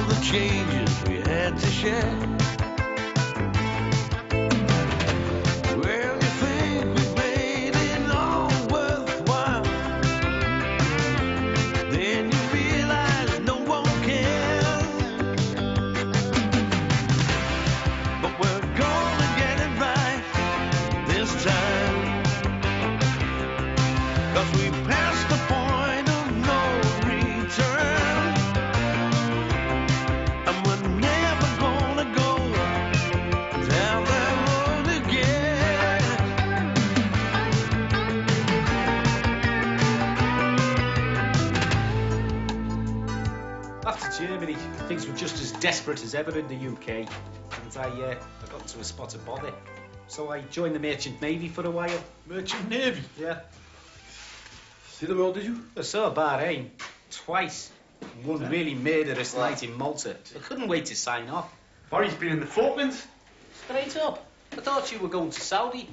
the changes we had to share. Well, you think we made it all worthwhile, then you realize no one cares. But we're gonna get it right this time, 'cause we passed the point of no return, and we're never gonna go down that road again. After Germany, things were just as desperate as ever in the UK, and I got into a spot of bother. So I joined the Merchant Navy for a while. Merchant Navy? Yeah. See the world, did you? I saw Bahrain twice. One really murderous night in Malta. I couldn't wait to sign off. Barry's been in the Falklands. Straight up. I thought you were going to Saudi.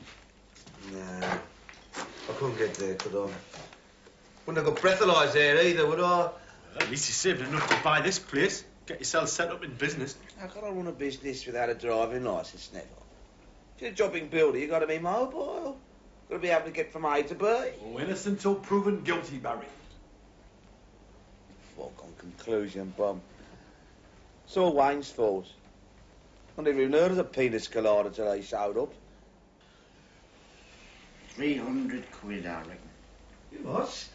Nah, I couldn't get there, could I? Wouldn't have got breathalyzed there either, would I? Well, at least you saved enough to buy this place. Get yourself set up in business. How can I run a business without a driving licence, Neville? If you're a jobbing builder, you've got to be mobile. Got to be able to get from A to B. Oh, innocent till proven guilty, Barry. Foregone conclusion, Bum. It's all Wayne's fault. I never even heard of the penis colada till they showed up. 300 quid, I reckon. What?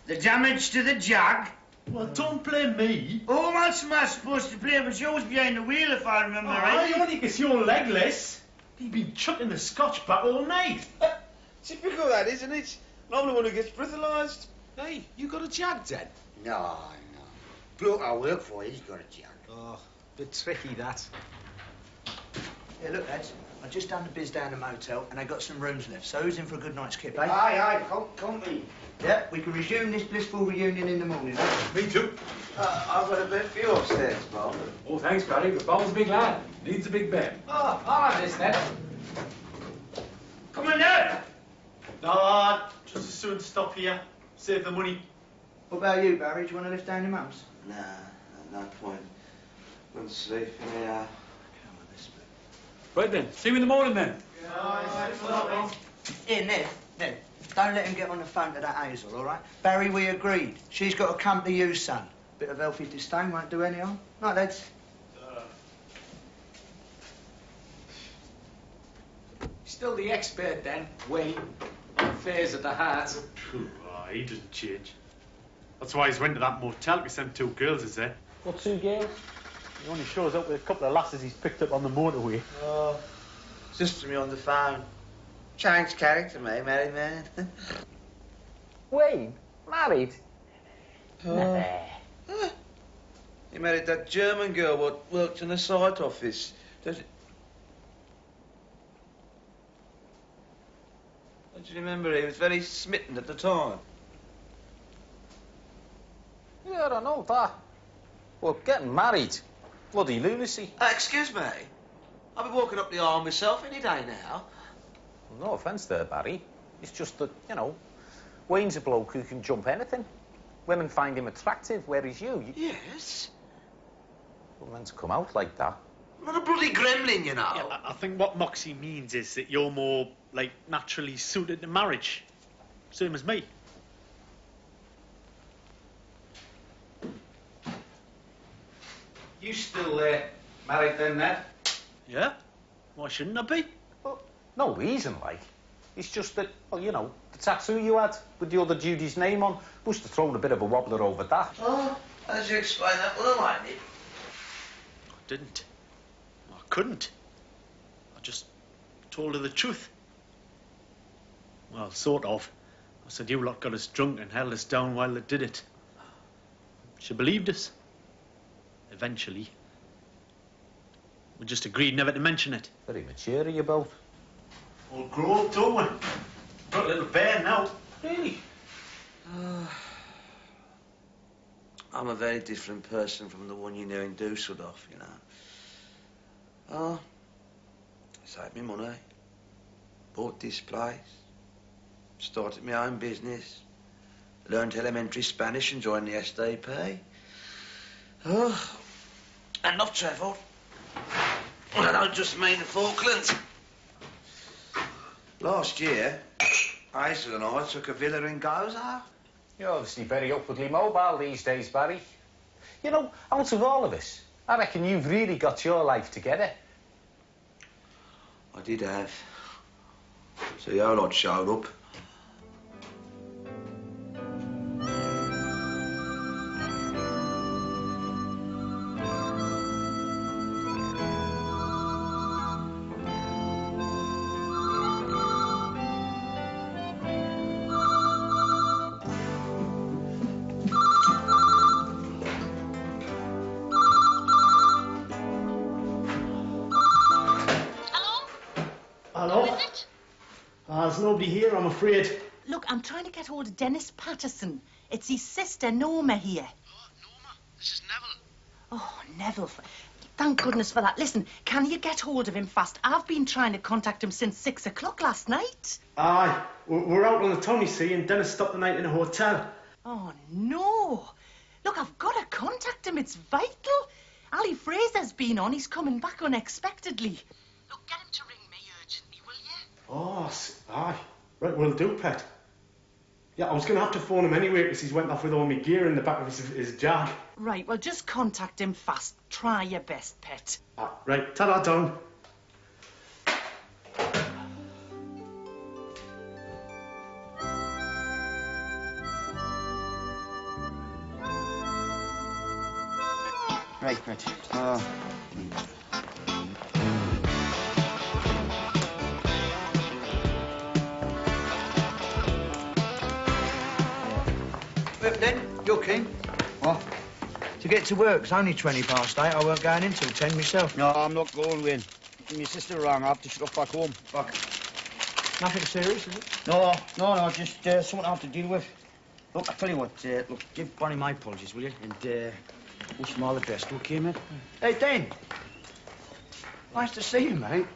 The damage to the jag. Well, don't blame me. Oh, what's am I supposed to play? But yours behind the wheel, if I remember right. Only because you're legless. You've been chucking the Scotch back all night. Typical that, isn't it? I'm the one who gets breathalyzed. Hey, you got a jag then? No. Bloke I work for, he's got a jag. Oh, bit tricky that. Yeah, look, lads, I just done the biz down the motel and I got some rooms left. So who's in for a good night's kip, eh? Aye, company. Yeah, we can resume this blissful reunion in the morning, eh? Me too. I've got a bed for you upstairs, Bob. Oh, thanks, Barry, but Bob's a big lad. Needs a big bed. Oh, I'll have this then. Come on now. No, just as soon stop here. Save the money. What about you, Barry? Do you want to lift down your mums? Nah, no point. Wouldn't sleep in here. Come on, this bit. Right then, see you in the morning then. Here, Ned, don't let him get on the phone to that Hazel, all right? Barry, we agreed. She's got to come to you, son. Bit of healthy disdain won't do any harm. Right, lads. Still the expert then, Wayne. Affairs of the heart. Oh, he doesn't change. That's why he's went to that motel, because them two girls is there. What two girls? He only shows up with a couple of lasses he's picked up on the motorway. Oh, sister me on the phone. Changed character, mate, married man. Wayne? Married? Never. He married that German girl what worked in the site office. Don't you remember? He was very smitten at the time. Yeah, I don't know that. Well, getting married. Bloody lunacy. Excuse me. I'll be walking up the arm myself any day now. No offence there, Barry. It's just that, you know, Wayne's a bloke who can jump anything. Women find him attractive, whereas you... Yes. Well, then to come out like that. I'm not a bloody gremlin, you know. Yeah, I think what Moxie means is that you're more, like, naturally suited to marriage. Same as me. You still married then, Ned? Yeah? Why shouldn't I be? Well, no reason, like. It's just that, well, you know, the tattoo you had with the other Judy's name on must have thrown a bit of a wobbler over that. Oh, how did you explain that? Well, I did. I didn't. I couldn't. I just told her the truth. Well, sort of. I said you lot got us drunk and held us down while they did it. She believed us. Eventually. We just agreed never to mention it. Very mature of you both. All grown up, don't we? Got a little bear now. Really? I'm a very different person from the one you knew in Dusseldorf, you know. Oh, saved me money. Bought this place. Started my own business. Learned elementary Spanish and joined the SDP. Oh, And I've travelled. And I don't just mean the Falklands. Last year, Hazel and I took a villa in Gozo. You're obviously very upwardly mobile these days, Barry. You know, out of all of us, I reckon you've really got your life together. I did have. So the whole lot showed up. Hello? There's nobody here, I'm afraid. Look, I'm trying to get hold of Dennis Patterson. It's his sister, Norma, here. Oh, Norma, this is Neville. Oh, Neville. Thank goodness for that. Listen, can you get hold of him fast? I've been trying to contact him since 6 o'clock last night. Aye, we're out on the town, you see, and Dennis stopped the night in a hotel. Oh, no. Look, I've got to contact him. It's vital. Ali Fraser's been on. He's coming back unexpectedly. Look, get him to ring me urgently, will you? Oh, aye. Right, will do, pet. Yeah, I was going to have to phone him anyway because he's went off with all my gear in the back of his jag. Right, well, just contact him fast. Try your best, pet. Right, ta-da, Don. Right, pet. Well, then, you're keen. What? To get to work. It's only 20 past 8. I weren't going in till 10 myself. No, I'm not going, Wayne. My sister rang. I have to shut off back home. Fuck. Nothing serious, is it? No, just something I have to deal with. Look, I tell you what, look, give Bonnie my apologies, will you? And wish them all the best, okay, mate? Hey, Dan. Nice to see you, mate.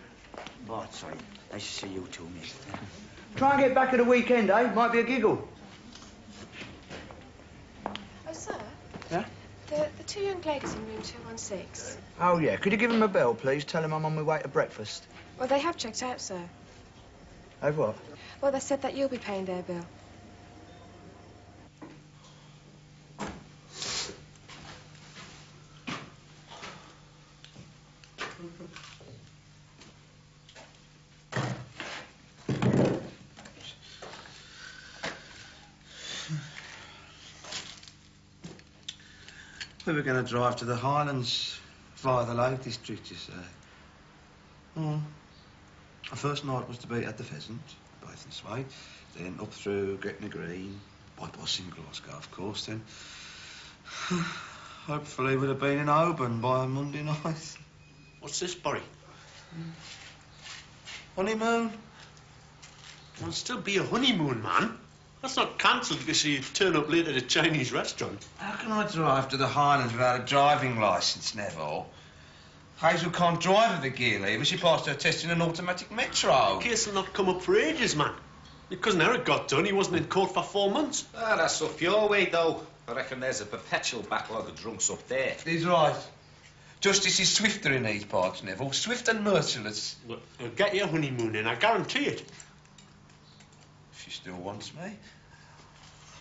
Oh, sorry. Nice to see you too, mate. Try and get back at the weekend, eh? Might be a giggle. Oh, sir? Yeah? The two young ladies in room 216. Oh, yeah. Could you give them a bell, please? Tell them I'm on my way to breakfast. Well, they have checked out, sir. Oh, what? Well, they said that you'll be paying their bill. We were going to drive to the Highlands via the Lake District, you say. Our first night was to be at the Pheasant, Bathing Way, then up through Gretna Green, bypassing Glasgow, of course, then. Hopefully we'd have been in Oban by Monday night. What's this, Barry? Honeymoon? It'll still be a honeymoon, man. That's not cancelled because you turn up late at a Chinese restaurant. How can I drive to the Highlands without a driving licence, Neville? Hazel can't drive with a gear lever. She passed her test in an automatic metro. The case will not come up for ages, man. Your cousin Eric got done. He wasn't in court for 4 months. Ah, that's up your way, though. I reckon there's a perpetual backlog of drunks up there. He's right. Justice is swifter in these parts, Neville. Swift and merciless. Well, you'll get your honeymoon in, I guarantee it. She still wants me.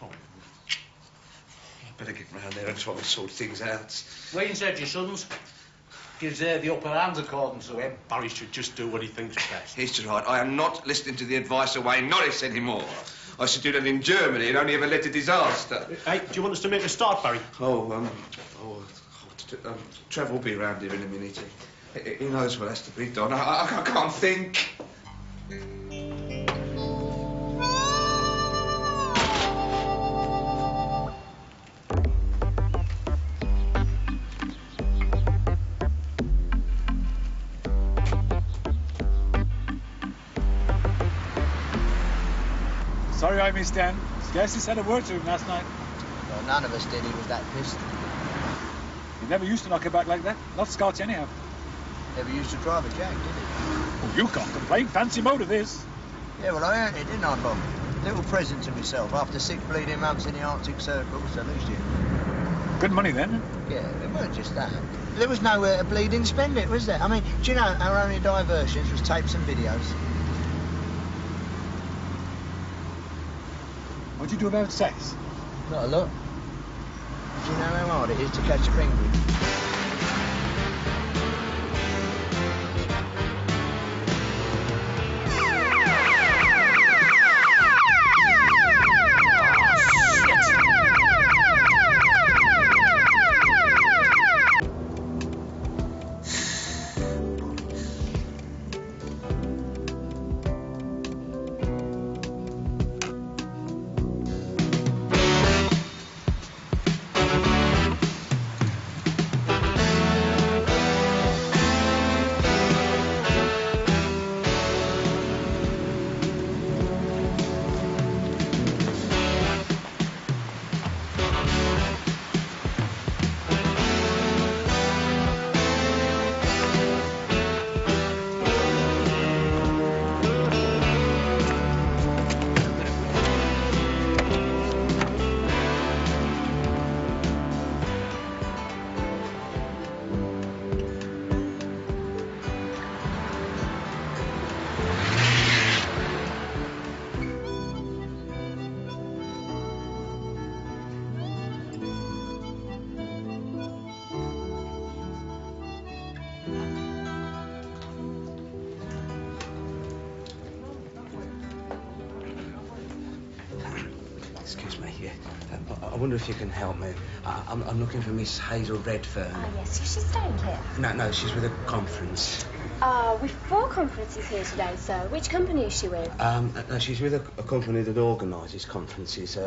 Oh, I better get round there and try and sort things out. Wayne said your sons gives the upper hand according to him. Barry should just do what he thinks best. He's right. I am not listening to the advice of Wayne Norris anymore. I should do that in Germany and only ever led to disaster. Hey, do you want us to make a start, Barry? Trev will be around here in a minute. He knows what has to be done. I can't think. Sorry I missed Dan. Scarcely said a word to him last night. Well, none of us did. He was that pissed. He never used to knock it back like that. Not Scotch anyhow. Never used to drive a jag, did he? Well, you can't complain. Fancy motor this. Yeah, well, I earned it, didn't I, Bob? Little present to myself after 6 bleeding months in the Arctic Circle, so at least you. Good money then. Yeah, it weren't just that. There was nowhere to bleeding spend it, was there? I mean, do you know our only diversions was tapes and videos? What do you do about sex? Not a lot. Do you know how hard it is to catch a penguin? Excuse me, yeah. I wonder if you can help me. I'm looking for Miss Hazel Redfern. Ah, yes. Is she staying here? No, she's with a conference. We've 4 conferences here today, sir. Which company is she with? No, she's with a company that organises conferences.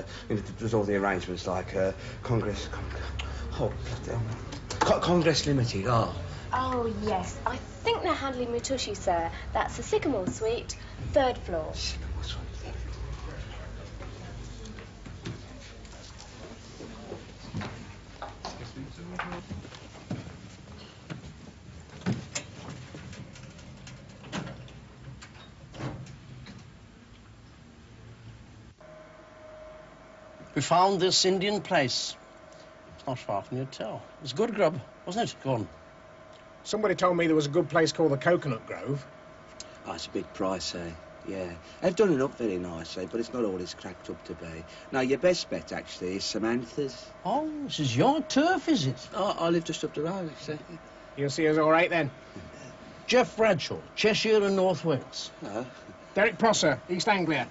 Does all the arrangements like Congress Limited. Oh, yes. I think they're handling Mutushi, sir. That's the Sycamore Suite, 3rd floor. Sycamore Suite. We found this Indian place. It's not far from your hotel. It was good grub, wasn't it? Go on. Somebody told me there was a good place called the Coconut Grove. Oh, it's a big price, eh? Yeah. They've done it up very nicely, but it's not all it's cracked up to be. Now, your best bet, actually, is Samantha's. Oh, this is your turf, is it? Oh, I live just up the road, actually. You'll see us all right, then. Jeff Bradshaw, Cheshire and North Wales. No. Derek Prosser, East Anglia.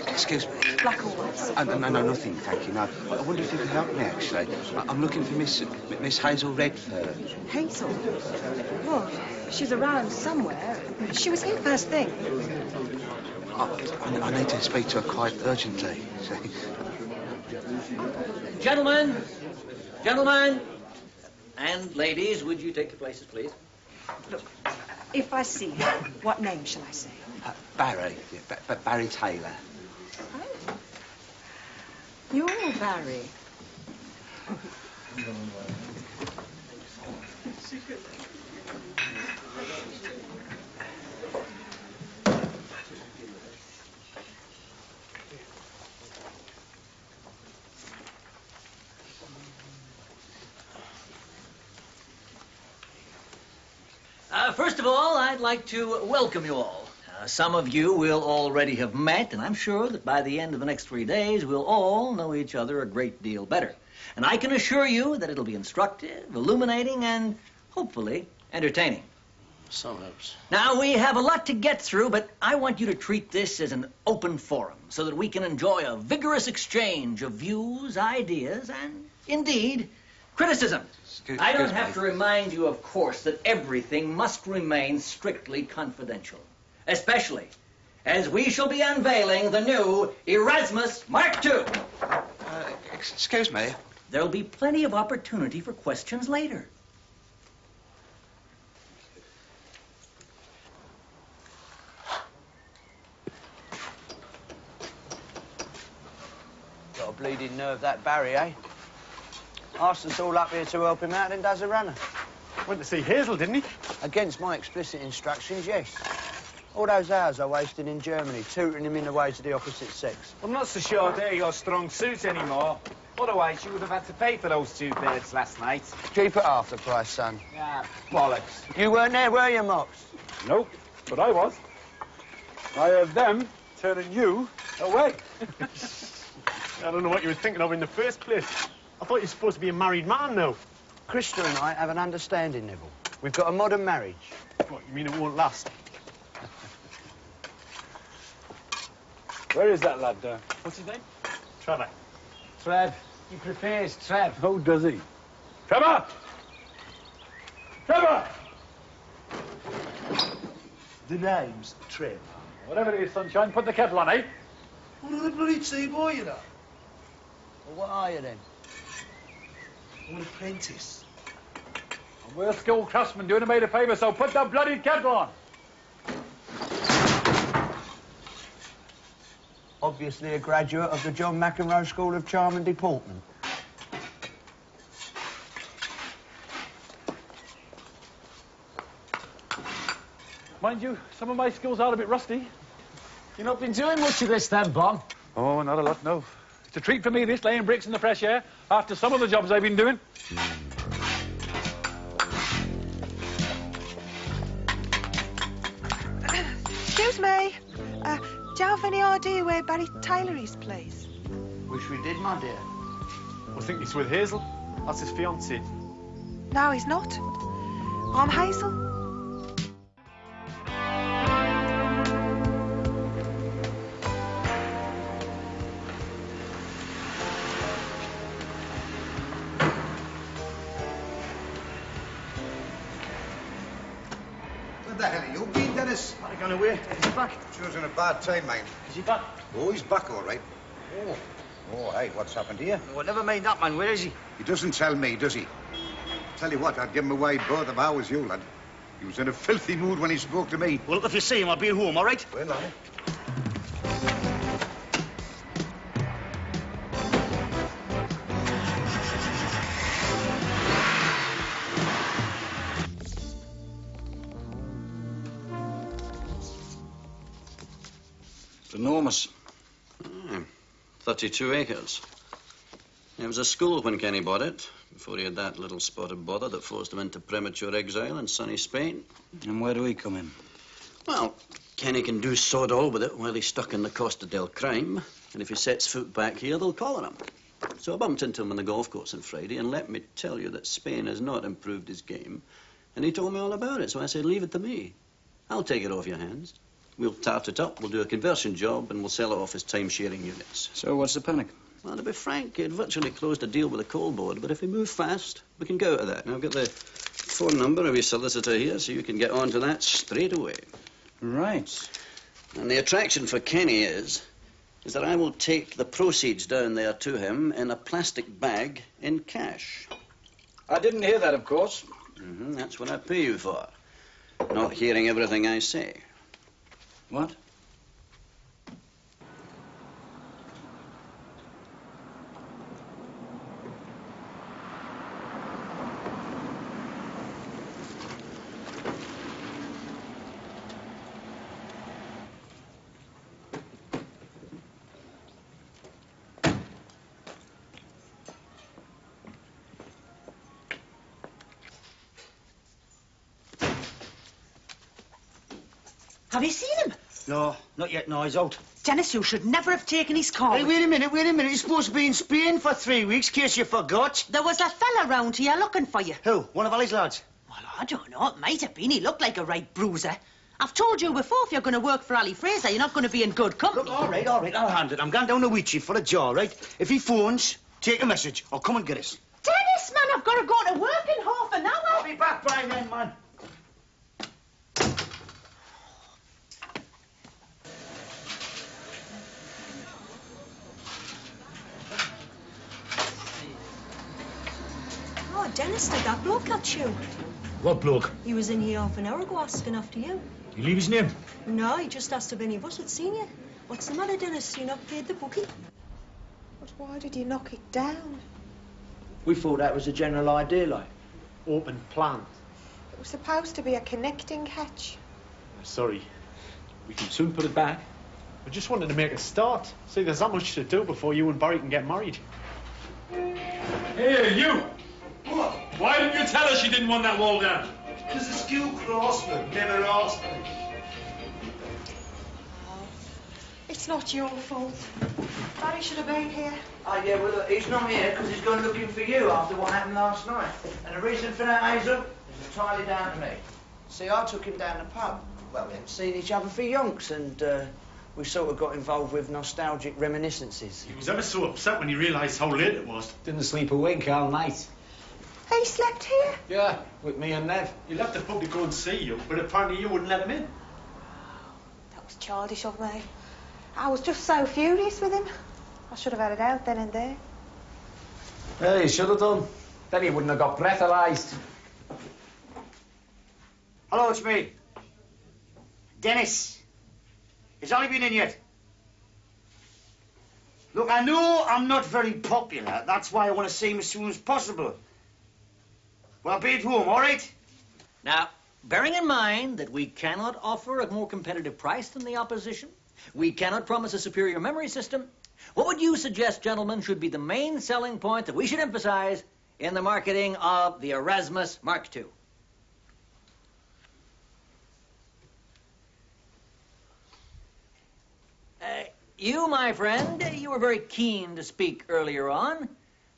Excuse me. Black or white? No, nothing, thank you. No, I wonder if you could help me, actually. I'm looking for Miss Hazel Redfern. Hazel? Well, she's around somewhere. She was here first thing. I need to speak to her quite urgently. See? Gentlemen, and ladies, would you take your places, please? Look, if I see her, what name shall I say? Barry. Yeah, Barry Taylor. Oh. You're Barry. First of all, I'd like to welcome you all. Some of you will already have met, and I'm sure that by the end of the next 3 days, we'll all know each other a great deal better. And I can assure you that it'll be instructive, illuminating, and hopefully entertaining. So hopes. Now, we have a lot to get through, but I want you to treat this as an open forum so that we can enjoy a vigorous exchange of views, ideas, and, indeed, criticism. I don't have to remind you, of course, that everything must remain strictly confidential, especially as we shall be unveiling the new Erasmus Mark II. Excuse me? There'll be plenty of opportunity for questions later. bleeding nerve, that Barry, eh? Asked us all up here to help him out and does a runner. Went to see Hazel, didn't he? Against my explicit instructions, yes. All those hours I wasted in Germany, tutoring him in the way to the opposite sex. I'm not so sure they're your strong suit anymore. Otherwise, you would have had to pay for those 2 beds last night. Keep it half the price, son. Ah, bollocks. You weren't there, were you, Mox? Nope, but I was. I heard them turning you away. I don't know what you were thinking of in the first place. I thought you were supposed to be a married man now. Krista and I have an understanding, Neville. We've got a modern marriage. What, you mean it won't last? Where is that lad, What's his name? Trevor. Trev. He prefers Trev. How does he? Trevor! Trevor! The name's Trev. Whatever it is, sunshine, put the kettle on, eh? What are the bloody tea boy, you know? Well, what are you, then? I'm an apprentice. And we're skilled craftsmen doing a made a favour, so put the bloody kettle on! Obviously a graduate of the John McEnroe School of Charm and Deportment. Mind you, some of my skills are a bit rusty. You've not been doing much of this then, Bob? Oh, not a lot, no. It's a treat for me, this, laying bricks in the fresh air, after some of the jobs I've been doing. Excuse me. Do you have any idea where Barry Taylor is, please? Wish we did, my dear. I think he's with Hazel. That's his fiancée. No, he's not. I'm Hazel. Where the hell are you been, Dennis? Not gone away. He's back. Sure was in a bad time, mate. Is he back? Oh, he's back all right. Oh. Oh, hey, what's happened here? Well, never mind that, man. Where is he? He doesn't tell me, does he? Tell you what, I'd give him a wide berth if I was you, lad. He was in a filthy mood when he spoke to me. Well, look, if you see him, I'll be at home, all right? Well, aye. It's enormous. 32 acres. It was a school when Kenny bought it, before he had that little spot of bother that forced him into premature exile in sunny Spain. And where do we come in? Well, Kenny can do sod all with it while he's stuck in the Costa del Crime, and if he sets foot back here, they'll collar him. So I bumped into him on the golf course on Friday, and let me tell you that Spain has not improved his game, and he told me all about it, so I said, leave it to me. I'll take it off your hands. We'll tart it up, we'll do a conversion job, and we'll sell it off as time-sharing units. So what's the panic? Well, to be frank, he'd virtually closed a deal with the coal board, but if we move fast, we can go out of that. And I've got the phone number of his solicitor here, so you can get on to that straight away. Right. And the attraction for Kenny is that I will take the proceeds down there to him in a plastic bag in cash. I didn't hear that, of course. That's what I pay you for. Not hearing everything I say. What? Have you seen him? No, not yet. No, he's out. Dennis, you should never have taken his car. Hey, wait a minute. He's supposed to be in Spain for 3 weeks, in case you forgot. There was a fella round here looking for you. Who? One of Ali's lads? Well, I don't know. It might have been. He looked like a right bruiser. I've told you before, if you're going to work for Ali Fraser, you're not going to be in good company. Look, all right. I'll hand it. I'm going down to Weechy for a jar, right? If he phones, take a message or come and get us. Dennis, man, I've got to go to work in half an hour. I'll be back by then, man. Oh, Dennis, did that bloke catch you? What bloke? He was in here half an hour ago asking after you. You leave his name? No, he just asked if any of us had seen you. What's the matter, Dennis? You not paid the bookie? But why did you knock it down? We thought that was a general idea, like. Open plan. It was supposed to be a connecting hatch. Sorry. We can soon put it back. We just wanted to make a start. See, there's that much to do before you and Barry can get married. Hey, you! What? Why didn't you tell her she didn't want that wall down? Because the school craftsman never asked me. It's not your fault. Barry should have been here. Oh, yeah, well, look, he's not here because he's gone looking for you after what happened last night. And the reason for that, Hazel, is entirely down to me. See, I took him down the pub. Well, we hadn't seen each other for yonks, and we sort of got involved with nostalgic reminiscences. He was ever so upset when he realised how late it was. Didn't sleep a wink all night. He slept here? Yeah, with me and Nev. He left the pub to go and see you, but apparently you wouldn't let him in. That was childish of me. I was just so furious with him. I should have had it out then and there. Yeah, you should have done. Then he wouldn't have got breathalyzed. Hello, it's me. Dennis. Has Ollie been in yet? Look, I know I'm not very popular. That's why I want to see him as soon as possible. Well, I'll be at home, all right? Now, bearing in mind that we cannot offer a more competitive price than the opposition, we cannot promise a superior memory system, what would you suggest, gentlemen, should be the main selling point that we should emphasize in the marketing of the Erasmus Mark II? You, my friend, you were very keen to speak earlier on.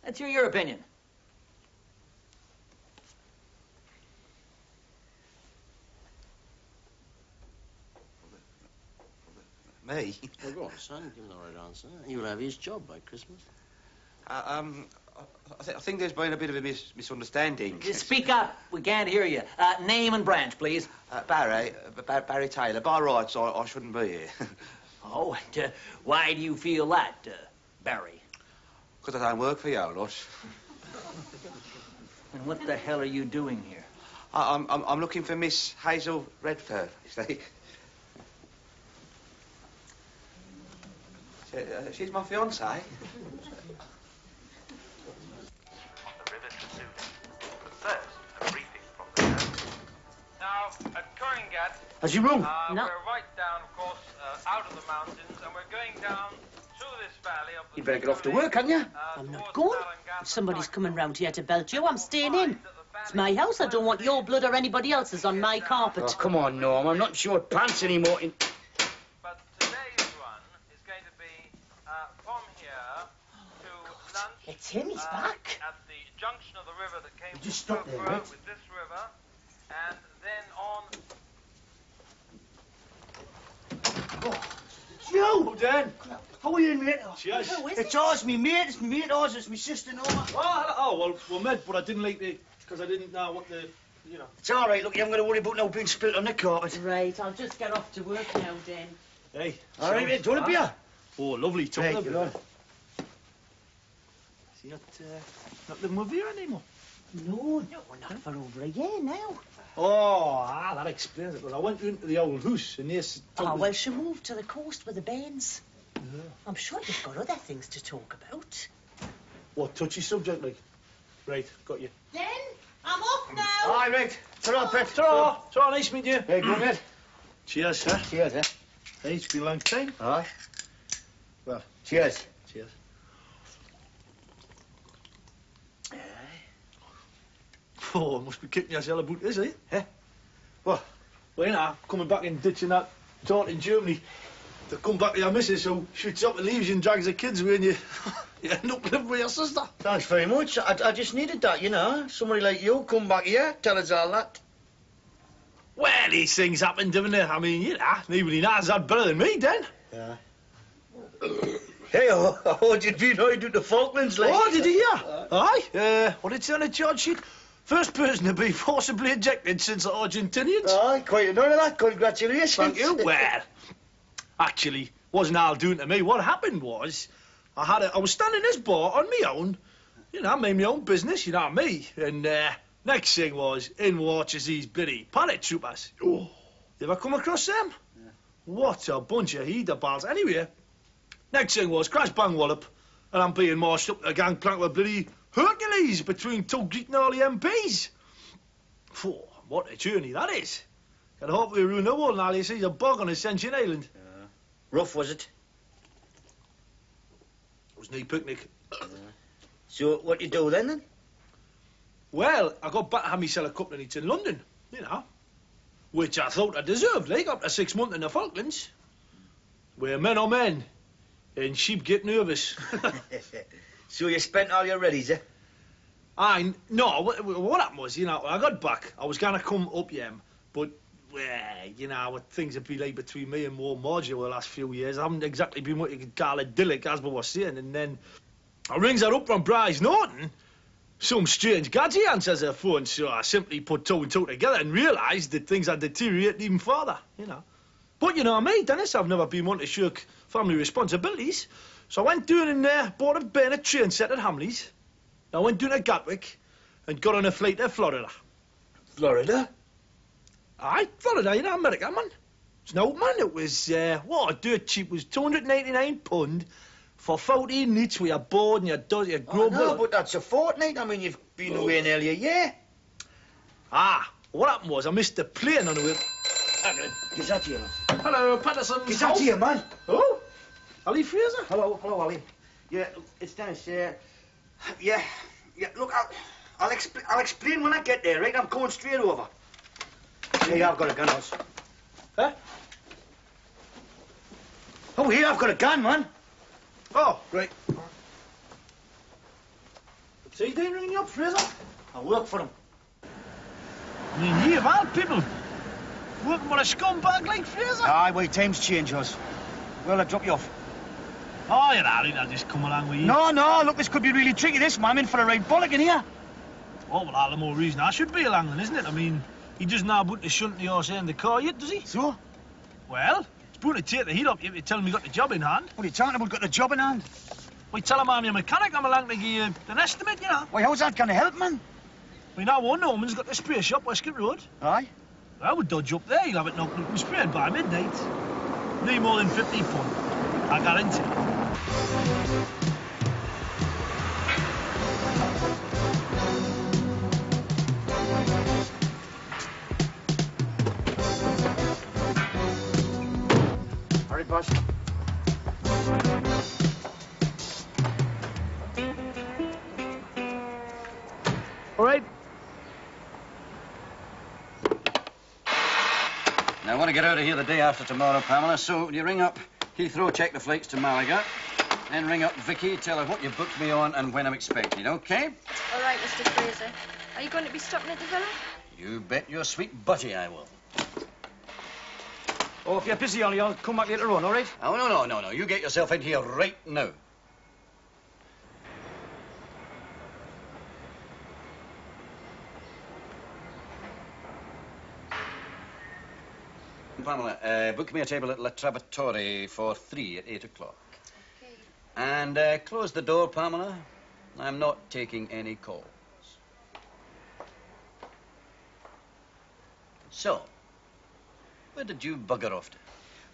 Let's hear your opinion. Me? Well, go on, son. Give him the right answer. You'll have his job by Christmas. I think there's been a bit of a misunderstanding. Speak up. We can't hear you. Name and branch, please. Barry Taylor. By rights, I shouldn't be here. Oh, and why do you feel that, Barry? Because I don't work for you, lot. And what the hell are you doing here? I'm looking for Miss Hazel Redfern, you see. She's my fiancée. Now, at Coringat, Has he rung? we're right down, of course, out of the mountains, and we're going down through this valley of the... You'd better get off to work, hadn't you? I'm not going. If somebody's coming round here to belt you, I'm staying in. It's my house. I don't want your blood or anybody else's on my carpet. Oh, come on, Norm. I'm not in short pants anymore. But today's run is going to be from here to lunch... It's him. He's back. At the junction of the river that came Just stop there, mate. with this river, and then on... Joe! Dan! How are you, mate? Cheers. It's ours, me mate. It's me mate, ours. It's me sister, Norma. Oh, well, mate, but I didn't like the... Because I didn't know what the... You know. It's all right. Look, you haven't got to worry about no being spilt on the carpet. Right, I'll just get off to work now, then. Hey. All right, mate. Do you want a beer? Oh, lovely. Right, good on. Is he not living with you anymore? No, not for over a year now. Oh, that explains it. Well, I went into the old house and this... Oh, well, she moved to the coast with the bairns. Yeah. I'm sure you've got other things to talk about. What, touchy subject, like? Right, got you. Then, I'm off now. All right, right. Ta-ra, Pet. Ta-ra. Ta-ra, nice to meet you. Hey, good, mate. Cheers, sir. Cheers, eh? Hey, it's been a long time. Aye. Well, cheers. Cheers. Oh, must be kicking yourself about this, eh? Eh? What? Well, you know, coming back and ditching that taunt in Germany to come back to your missus who shoots up and leaves you and drags the kids away and you end up living with your sister. Thanks very much. I just needed that, you know. Somebody like you come back here, tell us all that. Well, these things happen, don't they? I mean, you know, nobody knows that better than me, then. Yeah. Hey, I heard you'd been out to the Falklands, like. Oh, did you hear? Aye. What did it say on the charge sheet? First person to be forcibly ejected since the Argentinians. Aye, quite an honour, that. Congratulations. Thank you. Well, actually, wasn't all doing to me. What happened was, I was standing in this bar on my own. You know, I made my own business, you know me. And next thing was, in watches these bloody paratroopers. Oh, you ever come across them? Yeah. What a bunch of heater balls. Anyway, next thing was, crash bang wallop. And I'm being marched up the gangplank with bloody Hercules between two Greek gnarly MPs. Phew, what a journey that is. Can hopefully ruin the world now you see a bog on Ascension Island. Rough, was it? It was no picnic. So, what you do then? Well, I got back to have myself a couple of nights in London, you know. Which I thought I deserved, like, up to 6 months in the Falklands. Where men are men, and sheep get nervous. So you spent all your readies, eh? No, what happened was, you know, when I got back, I was going to come up yem, but, well, you know, what things have been like between me and Margie over the last few years. I haven't exactly been what you could call idyllic, as we were saying, and then I rings her up from Bryce Norton. Some strange gadget answers her phone, so I simply put two and two together and realised that things had deteriorated even further, you know. But you know me, Dennis, I've never been one to shirk family responsibilities. So I went down in there, bought a bayonet train set at Hamleys. I went down to Gatwick and got on a flight to Florida. Florida? Aye, Florida, you know, America, man. It's no, man, it was, what, dirt cheap. It was £299 for 14 nights with your board and your does, your grub. No, but that's a fortnight. I mean, you've been away nearly a year. Ah, what happened was I missed the plane on the way. Is that you? Hello, Patterson. Is that you, man? Oh, Ali Fraser. Hello, Ali. Yeah, it's Dennis. Yeah. Look, I'll explain when I get there, right? I'm going straight over. Yeah, I've got a gun, Oz. Huh? Oh, here, I've got a gun, man. Oh, great. So you didn't ring you up, Fraser? I work for them. I mean, you of all people, working for a scumbag like Fraser? Aye, wait, times change, Oz. Well, I'll drop you off. Oh, you're all right, I'll just come along with you. No, look, this could be really tricky, this, man. I'm in for a right bollock in here. Oh, well, all the more reason I should be along then, isn't it? I mean, he doesn't know about the shunt the horse in the car yet, does he? So? Well, it's going to take the heat up if you tell him you got the job in hand. What are you talking about, got the job in hand? Well, tell him I'm your mechanic, I'm along to give you an estimate, you know. Why, how's that going to help, man? We know one Norman's got the spray shop, Westgate Road. Aye? I would dodge up there, you'll have it knocked up and sprayed by midnight. No more than £50, I guarantee. Hurry, boss. All right. Now, I want to get out of here the day after tomorrow, Pamela, so you ring up Heathrow, check the flights to Malaga, then ring up Vicky, tell her what you booked me on and when I'm expected, OK? All right, Mr. Fraser. Are you going to be stopping at the villa? You bet your sweet butty I will. Oh, if you're busy, Ollie, I'll come back later on, all right? Oh, no. You get yourself in here right now. Pamela, book me a table at La Travatore for 3 at 8 o'clock. Okay. And close the door, Pamela. I'm not taking any calls. So, where did you bugger off to?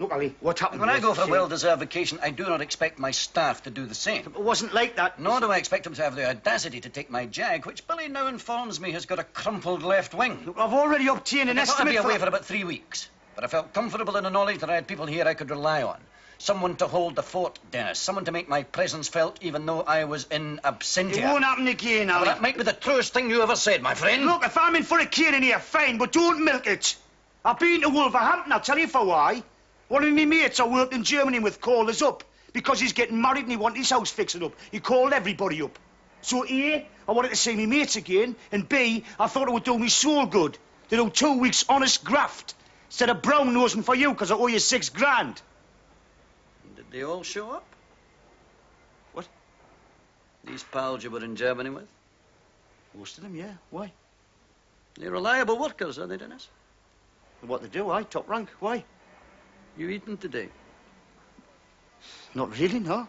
Look, Ali, what happened When I was- go for a well-deserved vacation, I do not expect my staff to do the same. It wasn't like that. Nor do I expect them to have the audacity to take my jag, which Billy now informs me has got a crumpled left wing. Look, I've already obtained an I thought I'd estimate be away for... for about 3 weeks. But I felt comfortable in the knowledge that I had people here I could rely on. Someone to hold the fort, Dennis. Someone to make my presence felt even though I was in absentia. It won't happen again, Well, Ali. that might be the truest thing you ever said, my friend. Look, if I'm in for a cane in here, fine, but don't milk it. I've been to Wolverhampton, I'll tell you for why. One of my mates I worked in Germany with called us up because he's getting married and he wanted his house fixing up. He called everybody up. So A, I wanted to see my mates again, and B, I thought it would do me soul good to do 2 weeks honest graft instead of brown-nosing for you because I owe you $6 grand. Did they all show up? What? These pals you were in Germany with? Most of them, yeah. Why? They're reliable workers, are they, Dennis? What they do, aye, top rank. Why? You eaten today? Not really, no.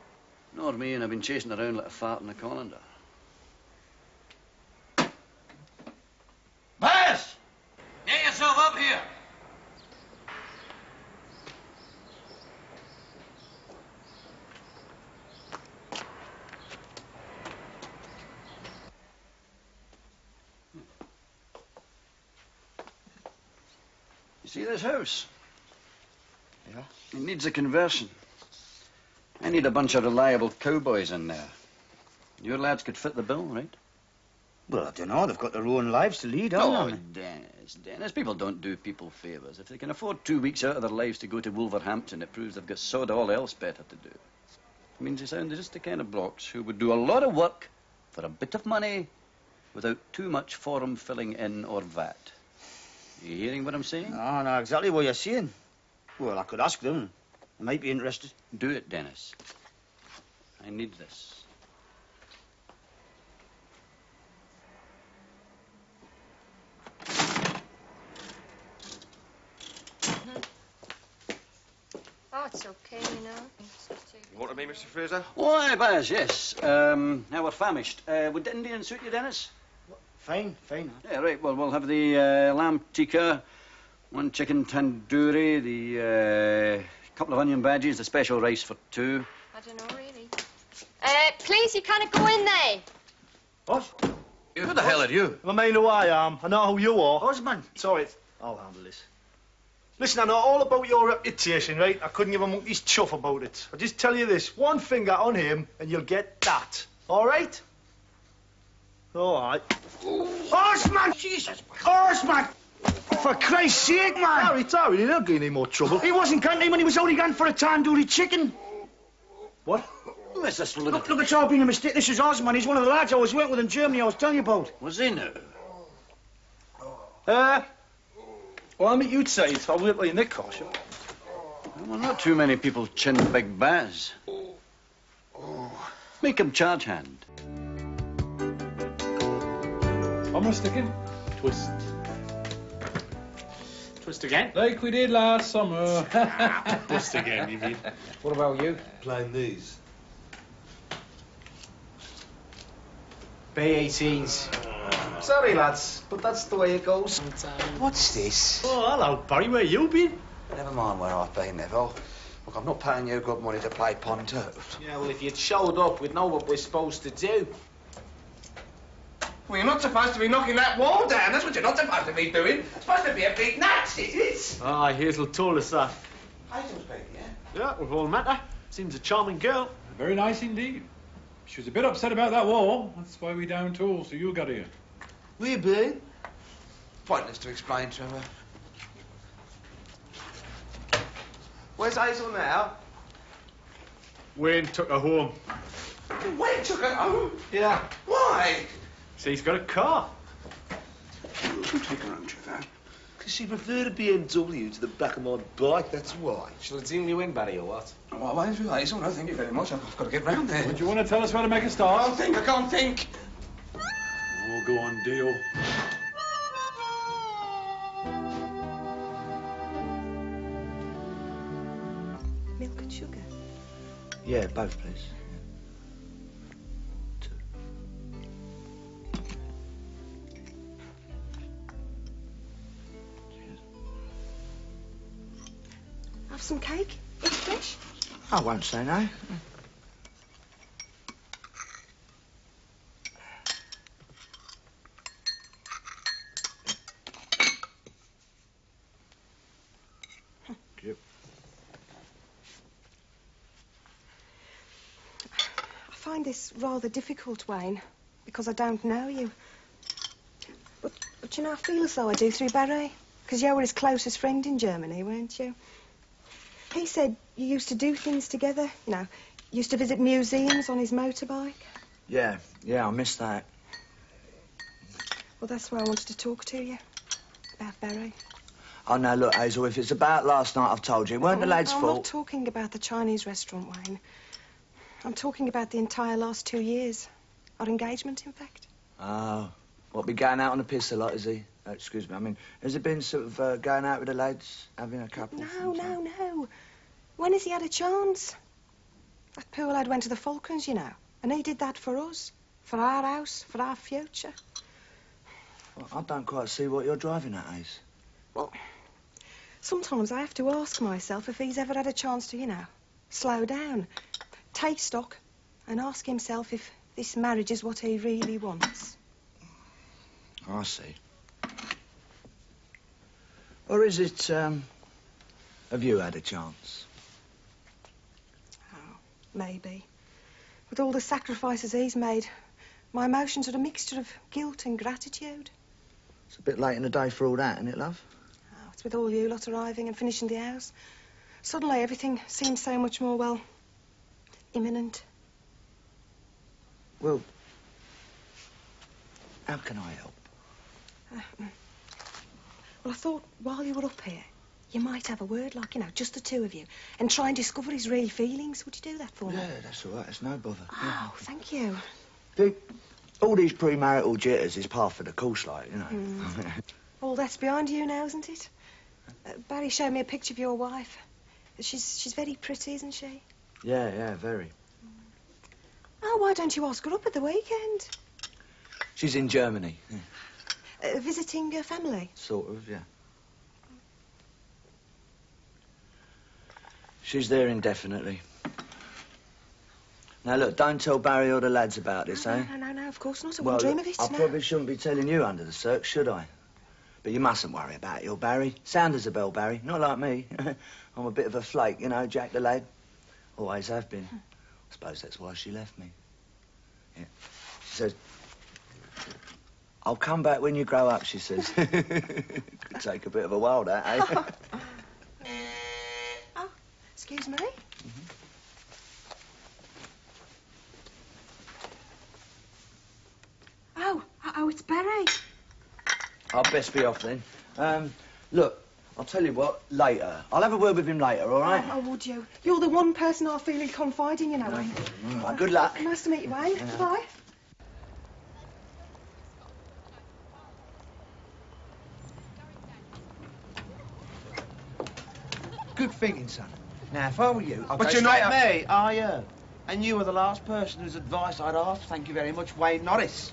Nor me, and I've been chasing around like a fart in a colander. Baz! Get yourself up here! See this house? Yeah? It needs a conversion. I need a bunch of reliable cowboys in there. Your lads could fit the bill, right? Well, I don't know. They've got their own lives to lead, haven't they? Dennis, people don't do people favours. If they can afford 2 weeks out of their lives to go to Wolverhampton, it proves they've got sod all else better to do. It means they sound just the kind of blokes who would do a lot of work for a bit of money without too much form filling in or vat. You hearing what I'm saying? No, no, exactly what you're saying. Well, I could ask them. They might be interested. Do it, Dennis. I need this. Oh, it's okay, you know. You want to be, Mr. Fraser? Why, Baz, yes. Now we're famished. Would the Indian suit you, Dennis? Fine, fine. Yeah, right. Well, we'll have the lamb tikka, 1 chicken tandoori, the couple of onion bhajis, the special rice for 2. I don't know, really. Please, you can't go in there. What? Who the hell are you? I mean who I am. I know who you are. Osman. Sorry, I'll handle this. Listen, I know all about your reputation, right? I couldn't give a monkey's chuff about it. I'll just tell you this. 1 finger on him, and you'll get that. All right? All right. Osman! Jesus! Osman! For Christ's sake, man! Harry, you're not getting any more trouble. He wasn't counting when he was only gone for a tandoori chicken. What? Look, it's all been a mistake. This is Osman. He's one of the lads I was working with in Germany I was telling you about. Was he now? Well, I'll meet you outside. I'll wait for you in the car, sure. Well, not too many people chin Big Baz. Make him charge hand. I'm a sticking. Twist. Twist again? Like we did last summer. Twist again, you mean? What about you? Playing these. B18s. Sorry, lads, but that's the way it goes. What's this? Oh, hello, Barry. Where you been? Never mind where I've been, Neville. Look, I'm not paying you good money to play pond turf. Yeah, well, if you'd showed up, we'd know what we're supposed to do. Well, you're not supposed to be knocking that wall down. That's what you're not supposed to be doing. It's supposed to be a big nuts, it is. Ah, Hazel told us that. Hazel's been here. Yeah, with all matter. Seems a charming girl. Very nice indeed. She was a bit upset about that wall. That's why we down tools, so you got here. Where you been? Pointless to explain to her. Where's Hazel now? Wayne took her home. Wayne took her home? Yeah. Why? See, he's got a car. You take her home, Trevor. Because she preferred a BMW to the back of my bike, that's why. Shall I zoom you in, Barry, or what? Well, why is Hazel? No, thank you very much. I've got to get round there. Would you want to tell us how to make a start? I can't think. Oh, go on, deal. Milk and sugar. Yeah, both, please. Have some cake? It's fresh. I won't say no. I find this rather difficult, Wayne, because I don't know you. But you know, I feel as though I do through Barry, because you were his closest friend in Germany, weren't you? He said you used to do things together, you know, used to visit museums on his motorbike. Yeah, I missed that. Well, that's why I wanted to talk to you, about Barry. Oh, no, look, Hazel, if it's about last night, I've told you. It weren't the lad's I'm fault. not talking about the Chinese restaurant, Wayne. I'm talking about the entire last 2 years. Our engagement, in fact. Oh, what, be going out on the piss a lot, is he? Excuse me, I mean, has it been sort of going out with the lads, having a couple? No. When has he had a chance? That poor lad went to the Falklands, you know, and he did that for us, for our house, for our future. Well, I don't quite see what you're driving at, Ace. Well, sometimes I have to ask myself if he's ever had a chance to, you know, slow down, take stock, and ask himself if this marriage is what he really wants. I see. Or is it, have you had a chance? Oh, maybe. With all the sacrifices he's made, my emotions are a mixture of guilt and gratitude. It's a bit late in the day for all that, isn't it, love? Oh, it's with all you lot arriving and finishing the house. Suddenly everything seems so much more, well, imminent. Well, how can I help? Well, I thought while you were up here, you might have a word, like, you know, just the two of you, and try and discover his real feelings. Would you do that for me? Yeah, that's all right. It's no bother. Oh, thank you. See, all these premarital jitters is par for the course, like, you know. All that's behind you now, isn't it? Barry showed me a picture of your wife. She's very pretty, isn't she? Yeah, very. Oh, why don't you ask her up at the weekend? She's in Germany. Visiting her family? Sort of, yeah. She's there indefinitely. Now, look, don't tell Barry or the lads about this, eh? No, of course not. I wouldn't dream of it. I probably shouldn't be telling you under the search, should I? But you mustn't worry about your Barry. Sound as a bell, Barry. Not like me. I'm a bit of a flake, you know, Jack the lad. Always have been. I suppose that's why she left me. Yeah. She says, I'll come back when you grow up, she says. Could take a bit of a while, that, eh? Oh, excuse me? Oh, it's Barry. I'll best be off then. Look, I'll tell you what, later. I'll have a word with him later, all right? Oh, would you? You're the one person I feel he'll confide in, you know, Wayne. Right, good luck. Nice to meet you, Wayne. Yeah. Bye. Good thinking, son. Now, if I were you, I'd But go you're straight not up- me, are you? And you were the last person whose advice I'd ask. Thank you very much, Wayne Norris.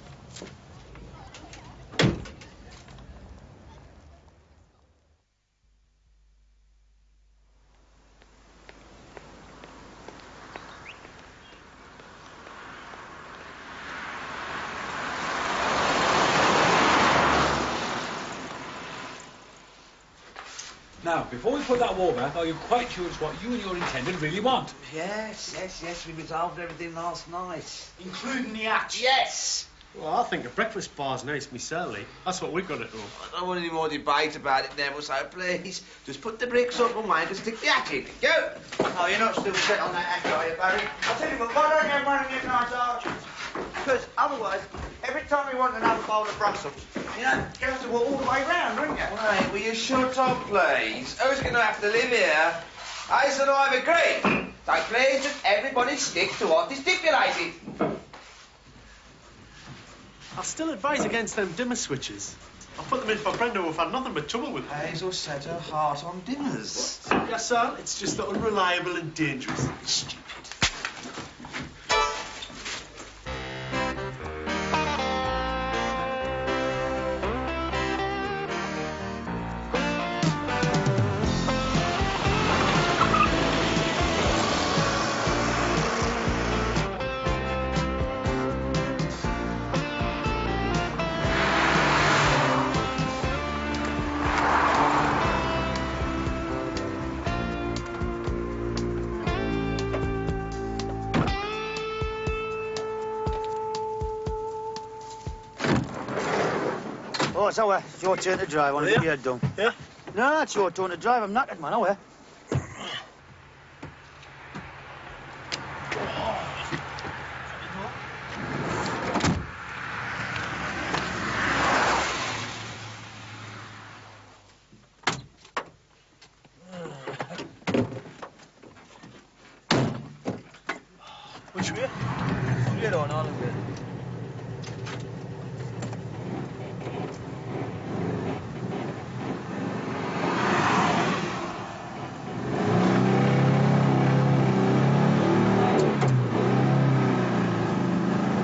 Now, before we put that war back, are you quite sure it's what you and your intended really want? Yes. We resolved everything last night. Including the hatch? Yes. Well, I think a breakfast bar's nice myself, Lee. That's what we've got at home. I don't want any more debate about it, Neville, so please, just put the bricks up and Wayne can stick the hatch in. Go! Oh, you're not still set on that hatch, are you, Barry? I'll tell you what, why don't you have one of your nice archers? Because otherwise, every time we want another bowl of Brussels, you know, you have to walk all the way round, wouldn't you? Wait, will you shut up, please? Who's going to have to live here? I said I've agreed. So please, just everybody stick to what is stipulated. I still advise against them dimmer switches. I put them in for Brenda who've had nothing but trouble with them. Hazel set her heart on dimmers. Yes, sir. It's just unreliable and dangerous. Stupid. Oh, so it's your turn to drive. I want to get your head done. Yeah? No, it's your turn to drive. I'm knackered, man. Oh, yeah. Which way? Straight on, all the way.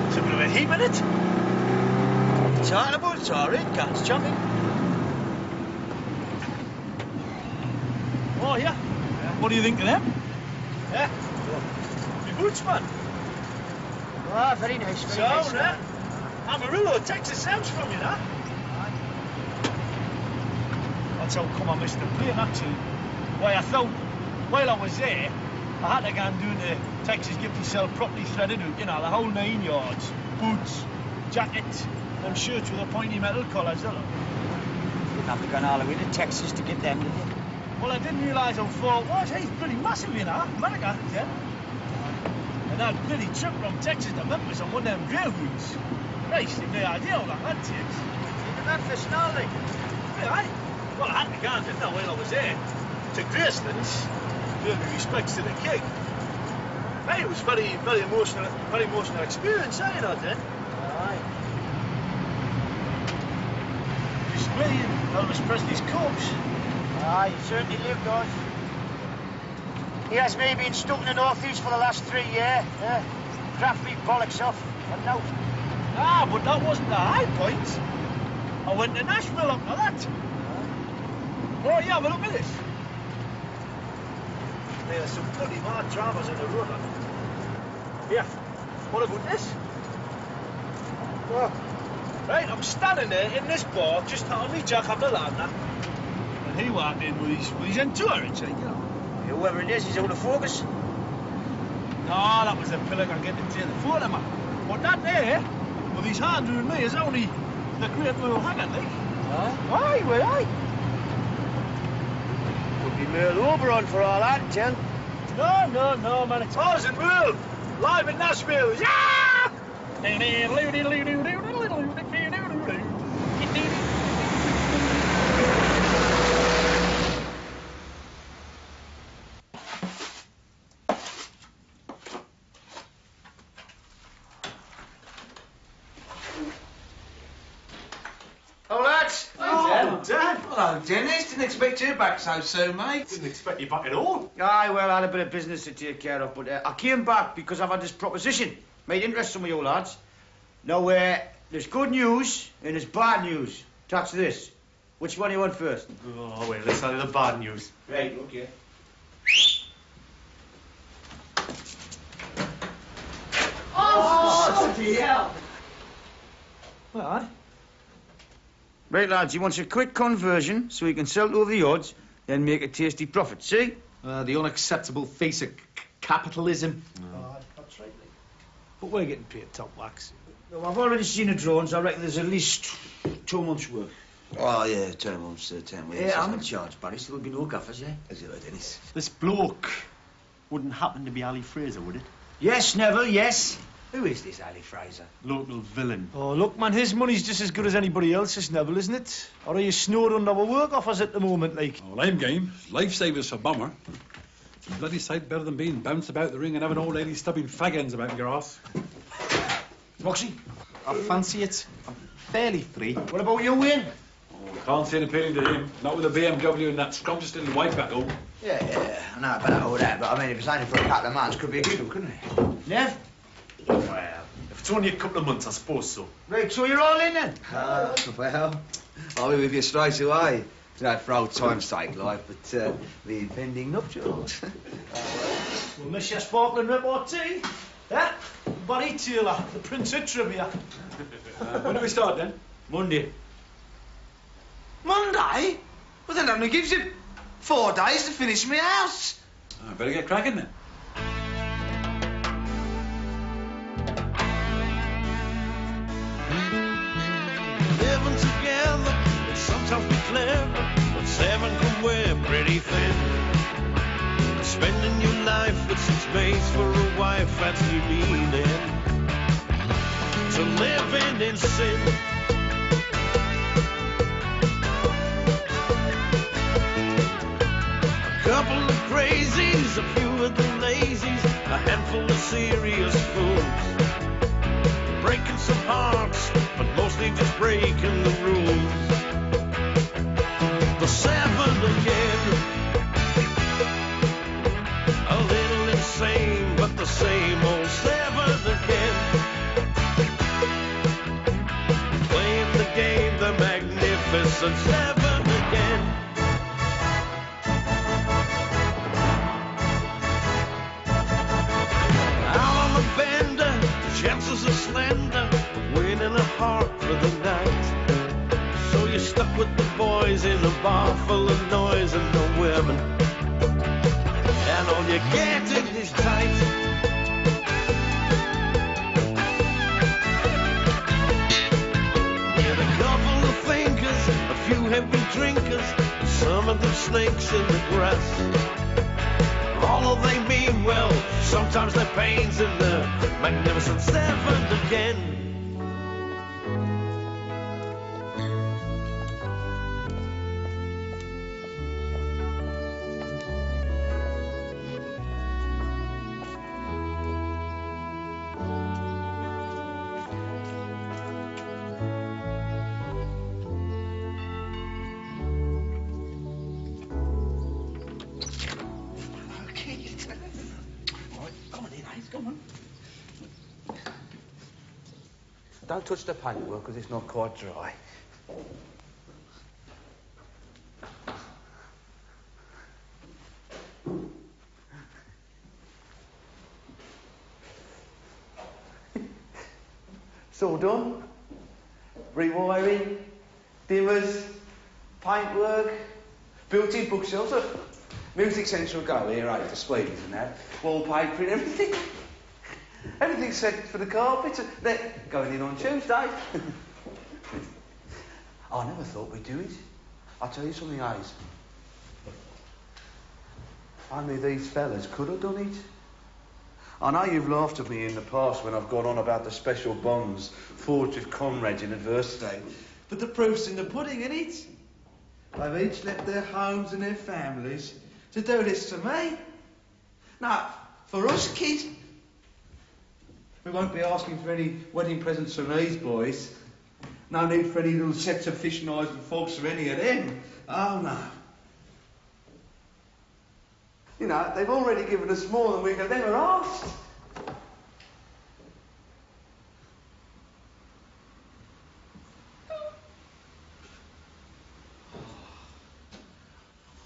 It's a bit of a heap in it. Talking about it's all right, guns jumping. Oh, yeah? What do you think of them? Yeah? Your boots, man. Ah, very nice, very nice. So, Amarillo, Texas sounds from you, huh? That's how come I missed the plane, actually. Why, I thought, while I was there, I had to go and do the Texas get yourself properly threaded out, you know, the whole 9 yards. Boots, jacket, them shirts with the pointy metal collars, you know. You'd have to go all the way to Texas to get them, did you? Well, I didn't realise how far it was. He's pretty massive, you know, America, yeah. And that bloody trip from Texas to Memphis on one of them rail routes. Christ, you've no idea how long that takes. Even that for snarling. Yeah, well, I had to go and didn't I, while I was there. To Graceland's, doing the respects to the king. Hey, it was very emotional experience, eh, you know, then? Aye. Displaying Elvis Presley's corpse. Aye, he certainly lived on. He has me been stuck in the northeast for the last 3 years. Craft me bollocks off. And no. Ah, but that wasn't the high point. I went to Nashville up to that. Oh, yeah, but look at this. There's some bloody mad dramas in the road. Here, what about this? Oh. Right, I'm standing there in this bar, just telling me Jack up the lander. And he walked in with his entourage, like, you know. Whoever it is, he's out of focus. No, that was the pillock I get to take the photo, man. But that there, with his hand doing me, is only the Great Merle Haggard, like. Aye, well, aye. Could be Merle Oberon for all that, Jen. No, man, it's ours and Merle. Live in Nashville, yeah! Oh, lads! Oh, Dad! Hello, Dennis. Didn't expect you back so soon, mate. Didn't expect you back at all. Aye, well, I had a bit of business to take care of, but I came back because I've had this proposition. Made interest some of you lads. Now, there's good news and there's bad news. Touch this. Which one do you want first? Oh, well, let's have the bad news. Right, okay. Oh, bloody hell! Well, aye. Right, lads, he wants a quick conversion so he can sell it over the odds, then make a tasty profit, see? The unacceptable face of capitalism. That's right. But we're getting paid top wax. No, I've already seen the drawings. I reckon there's at least 2 months' work. Oh, yeah, 10 months, 10 weeks. Yeah, I'm in charge, Barry. Still be no gaffers, yeah? As you heard, Dennis. This bloke wouldn't happen to be Ali Fraser, would it? Yes, Neville, yes. Who is this Ali Fraser? Local villain. Oh, look, man, his money's just as good as anybody else's, Neville, isn't it? Or are you snowed under our work offers at the moment, like? Well, I'm game. Lifesavers for Bomber. It's a bloody sight better than being bounced about the ring and having old ladies stubbing fag ends about your ass. Moxie, I fancy it. I'm fairly free. What about you, Wayne? Oh, can't see an appealing to him. Not with a BMW and that scrumptious little white back home. Yeah, I know about all that, but I mean, if it's only for a couple of months, could be a giggle, couldn't it? Nev? Well, if it's only a couple of months, I suppose so. Right, so you're all in then? Well, I'll be with you straight away. You know, for old time's sake, like, but the impending nuptials. We'll miss your sparkling repartee. Yeah? Barry Taylor, the Prince of Trivia. When do we start, then? Monday. Monday? Well, then that only gives you 4 days to finish my house. I better get cracking, then. Living together, and sometimes be clever, but 7 can wear pretty thin. Spending your life with 6 mates for a wife, that's the meaning. To living in sin. A couple of crazies, a few of the lazies, a handful of serious fools. Breaking some hearts, but mostly just breaking the rules. The 7 again. A little insane, but the same old 7 again. Playing the game, the magnificent 7 again. Out on the bender, chances are slender, winning a heart for the night. So you're stuck with the boys boys in a bar full of noise and no women. And all you get is tight. Get a couple of thinkers, a few heavy drinkers, some of the snakes in the grass. All of they mean well, sometimes their pains in the magnificent seven again. Don't touch the paintwork because it's not quite dry. It's all done. Rewiring, dimmers, paintwork, built-in bookshelves, music central go here, right, the speakers and that, wallpaper and everything. Everything's set for the carpet. They're going in on Tuesday. I never thought we'd do it. I'll tell you something, Hayes. Only these fellas could have done it. I know you've laughed at me in the past when I've gone on about the special bonds forged with comrades in adversity. But the proof's in the pudding, innit? They've each left their homes and their families to do this to me. Now, for us, kid, we won't be asking for any wedding presents from these boys. No need for any little sets of fish knives and forks for any of them. Oh, no. You know, they've already given us more than we could ever ask.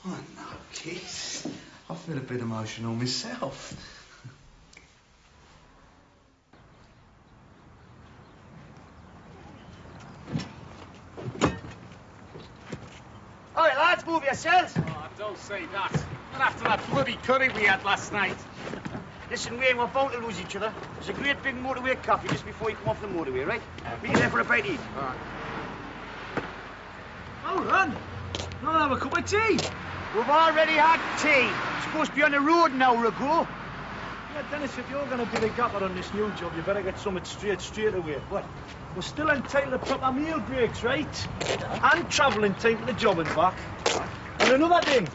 Oh, no, kids. I feel a bit emotional myself. All right, lads, move yourselves. Oh, don't say that. Not after that bloody curry we had last night. Listen, we ain't about to lose each other. There's a great big motorway coffee just before you come off the motorway, right? Meet you there for a bite to eat. All right. Hold on. I'll have a cup of tea. We've already had tea. We're supposed to be on the road an hour ago. Yeah, Dennis, if you're going to be the gaffer on this new job, you better get something straight away. What? We're still entitled to proper meal breaks, right? And travelling time to the job and back. And another thing,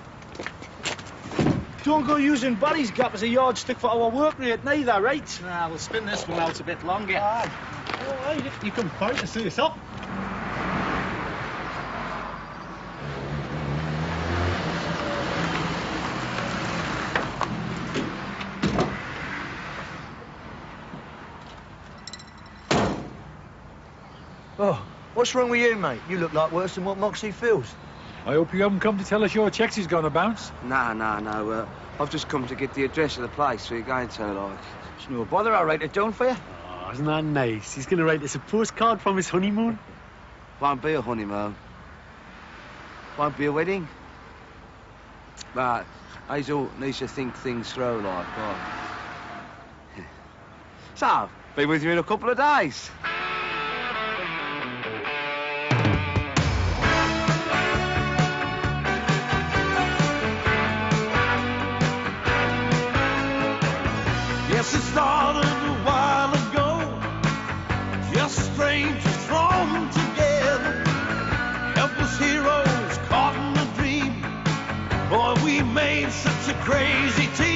don't go using Barry's gap as a yardstick for our work rate neither, right? Nah, we'll spin this one out a bit longer. Aye. All right, you can fight to see us up. Oh, what's wrong with you, mate? You look like worse than what Moxie feels. I hope you haven't come to tell us your checks is going to bounce. No. I've just come to get the address of the place where you're going to, like. It's no bother, I'll write it down for you. Oh, isn't that nice? He's going to write us a postcard from his honeymoon. Won't be a honeymoon. Won't be a wedding. But Hazel needs to think things through, like, right. So, be with you in a couple of days. Yes, it started a while ago. Just strangers thrown together. Helpless heroes caught in a dream. Boy, we made such a crazy team.